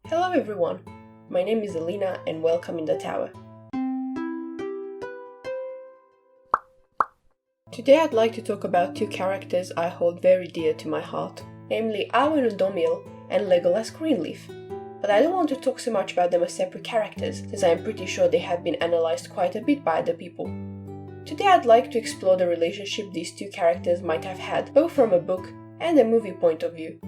Hello everyone, my name is Alina and welcome in the tower. Today I'd like to talk about two characters I hold very dear to my heart, namely Arwen and Legolas Greenleaf. But I don't want to talk so much about them as separate characters, since I am pretty sure they have been analysed quite a bit by other people. Today I'd like to explore the relationship these two characters might have had, both from a book and a movie point of view.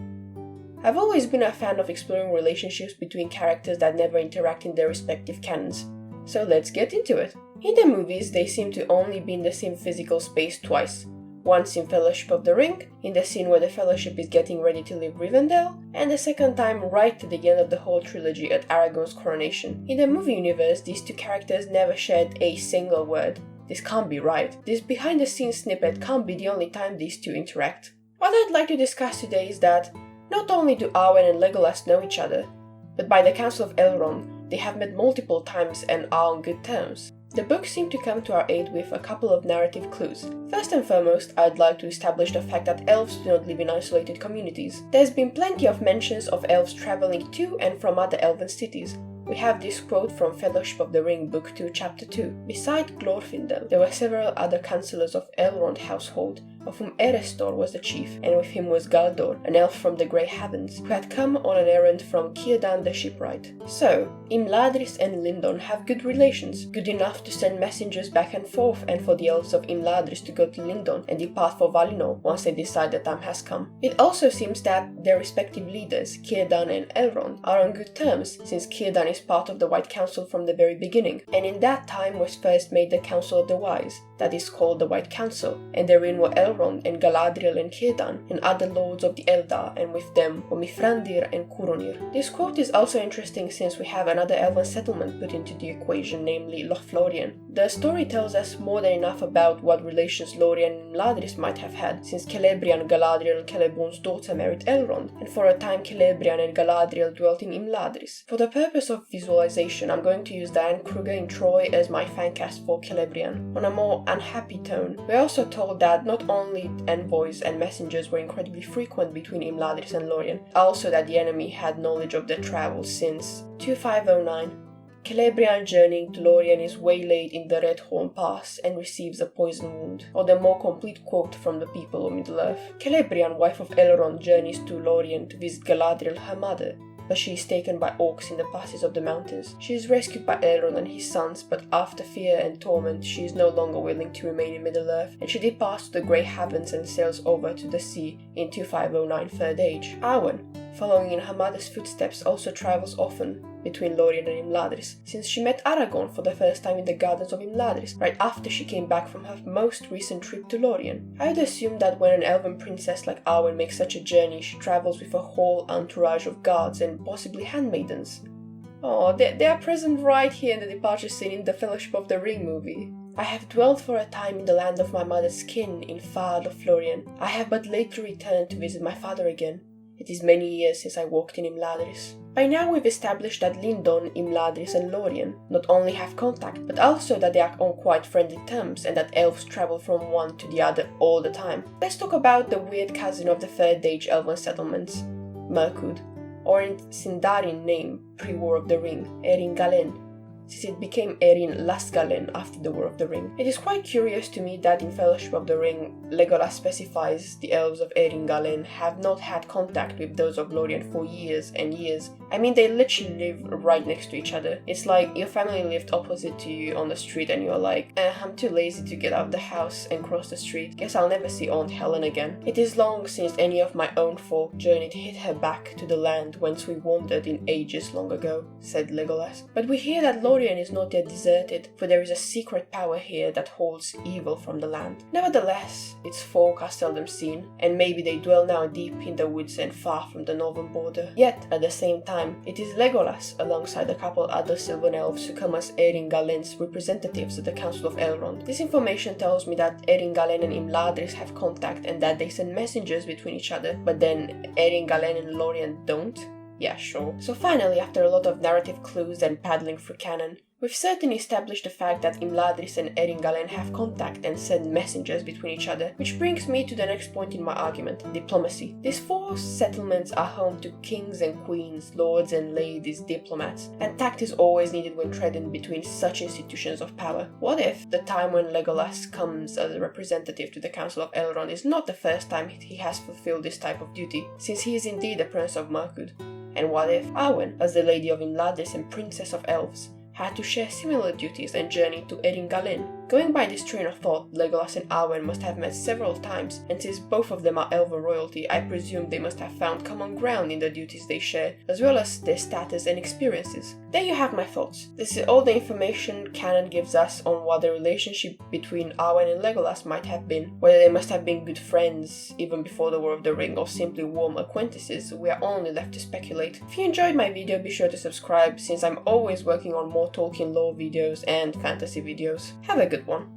I've always been a fan of exploring relationships between characters that never interact in their respective canons, so let's get into it. In the movies, they seem to only be in the same physical space twice. Once in Fellowship of the Ring, in the scene where the Fellowship is getting ready to leave Rivendell, and the second time right at the end of the whole trilogy at Aragorn's coronation. In the movie universe, these two characters never shared a single word. This can't be right. This behind-the-scenes snippet can't be the only time these two interact. What I'd like to discuss today is that not only do Arwen and Legolas know each other, but by the Council of Elrond, they have met multiple times and are on good terms. The books seem to come to our aid with a couple of narrative clues. First and foremost, I'd like to establish the fact that elves do not live in isolated communities. There's been plenty of mentions of elves traveling to and from other elven cities. We have this quote from Fellowship of the Ring, Book 2, Chapter 2. Beside Glorfindel, there were several other councillors of Elrond household, of whom Erestor was the chief, and with him was Galdor, an elf from the Grey Heavens, who had come on an errand from Círdan the shipwright. So, Imladris and Lindon have good relations, good enough to send messengers back and forth, and for the elves of Imladris to go to Lindon and depart for Valinor once they decide the time has come. It also seems that their respective leaders, Círdan and Elrond, are on good terms, since Círdan is part of the White Council from the very beginning, and in that time was first made the Council of the Wise, that is called the White Council, and therein were Elrond and Galadriel and Círdan and other lords of the Eldar, and with them were Mithrandir and Curonir. This quote is also interesting since we have another elven settlement put into the equation, namely Lothlorien. The story tells us more than enough about what relations Lorien and Imladris might have had, since Celebrian, Galadriel and Celebron's daughter married Elrond, and for a time Celebrian and Galadriel dwelt in Imladris. For the purpose of visualization, I'm going to use Diane Kruger in Troy as my fancast for Celebrian. On a more unhappy tone, we're also told that not only envoys and messengers were incredibly frequent between Imladris and Lorien, also that the enemy had knowledge of their travels since 2509. Celebrian journeying to Lorien is waylaid in the Red Horn Pass and receives a poison wound, or the more complete quote from the people of Middle-earth. Celebrian, wife of Elrond, journeys to Lorien to visit Galadriel, her mother, but she is taken by orcs in the passes of the mountains. She is rescued by Elrond and his sons, but after fear and torment, she is no longer willing to remain in Middle-earth, and she departs to the Grey Heavens and sails over to the sea in 2509 Third Age. Arwen, following in her mother's footsteps, also travels often between Lorien and Imladris, since she met Aragorn for the first time in the gardens of Imladris, right after she came back from her most recent trip to Lorien. I would assume that when an elven princess like Arwen makes such a journey, she travels with a whole entourage of guards and possibly handmaidens. Oh, they are present right here in the departure scene in the Fellowship of the Ring movie. I have dwelt for a time in the land of my mother's kin in far Lothlorien. I have but lately returned to visit my father again. It is many years since I walked in Imladris. By now we've established that Lindon, Imladris and Lorien not only have contact, but also that they are on quite friendly terms and that elves travel from one to the other all the time. Let's talk about the weird cousin of the Third Age elven settlements, Mirkwood, or in Sindarin name pre-War of the Ring, Erin Galen, since it became Erin Lastgalen after the War of the Ring. It is quite curious to me that in Fellowship of the Ring, Legolas specifies the elves of Erin Galen have not had contact with those of Lorien for years and years. I mean, they literally live right next to each other. It's like your family lived opposite to you on the street and you're like, I'm too lazy to get out of the house and cross the street. Guess I'll never see Aunt Helen again. It is long since any of my own folk journeyed hither back to the land whence we wandered in ages long ago, said Legolas. But we hear that Lorien is not yet deserted, for there is a secret power here that holds evil from the land. Nevertheless, its folk are seldom seen, and maybe they dwell now deep in the woods and far from the northern border. Yet, at the same time, it is Legolas, alongside a couple other Sylvan elves, who come as Erin Galen's representatives at the Council of Elrond. This information tells me that Erin Galen and Imladris have contact and that they send messengers between each other, but then Erin Galen and Lorien don't? Yeah, sure. So finally, after a lot of narrative clues and paddling through canon, We've certainly established the fact that Imladris and Eringallen have contact and send messengers between each other, which brings me to the next point in my argument, diplomacy. These 4 settlements are home to kings and queens, lords and ladies, diplomats, and tact is always needed when treading between such institutions of power. What if the time when Legolas comes as a representative to the Council of Elrond is not the first time he has fulfilled this type of duty, since he is indeed a Prince of Mirkwood? And what if Arwen, as the Lady of Imladris and Princess of Elves, had to share similar duties and journey to Eringallen? Going by this train of thought, Legolas and Arwen must have met several times, and since both of them are Elven royalty, I presume they must have found common ground in the duties they share, as well as their status and experiences. There you have my thoughts. This is all the information canon gives us on what the relationship between Arwen and Legolas might have been, whether they must have been good friends even before the War of the Ring or simply warm acquaintances. We are only left to speculate. If you enjoyed my video, be sure to subscribe, since I'm always working on more Tolkien lore videos and fantasy videos. Have a good one.